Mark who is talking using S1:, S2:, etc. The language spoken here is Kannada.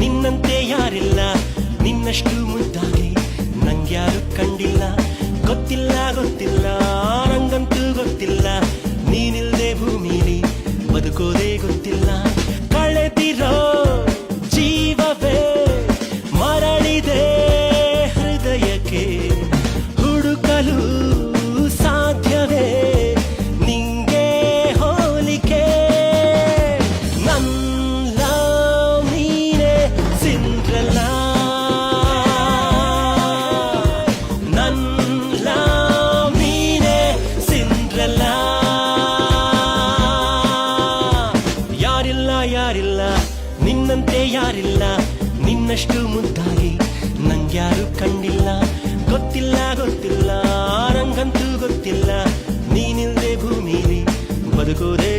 S1: ನಿನ್ನಂತೆ ಯಾರಿಲ್ಲ, ನಿನ್ನಷ್ಟು ಮುದ್ದಾಗಿ ನಂಗ್ಯಾರು ಕಂಡಿಲ್ಲ. ಗೊತ್ತಿಲ್ಲ ಗೊತ್ತಿಲ್ಲ ನಂಗಂತೂ ಗೊತ್ತಿಲ್ಲ, ನೀನಿಲ್ದೆ ಭೂಮಿಲಿ ಬದುಕೋದೇ ಗೊತ್ತಿಲ್ಲ. ಕಳೆದಿರೋ ಜೀವವೇ ಮರಳಿದೆ ಹೃದಯಕ್ಕೆ, ಹುಡುಕಲು ಸಾಧ್ಯವೇ ನಿಂಗೆ ಹೋಲಿಕೆ. ನನ್ನ ನೀನೆ ಸಿಂಡ್ರೆಲ್ಲಾ, ನನ್ನ ನೀನೆ ಸಿಂಡ್ರೆಲ್ಲಾ. ಯಾರಿಲ್ಲ ಯಾರಿಲ್ಲ ನಿನ್ನಂತೆ ಯಾರಿಲ್ಲ, ನಿನ್ನಷ್ಟು ಮುದ್ದಾಗಿ ನಂಗ್ಯಾರು ಕಂಡಿಲ್ಲ. ಗೊತ್ತಿಲ್ಲ ಗೊತ್ತಿಲ್ಲ ನಂಗಂತೂ ಗೊತ್ತಿಲ್ಲ, ನೀನಿಲ್ದೆ ಭೂಮಿಲಿ ಬದುಕೋದೇ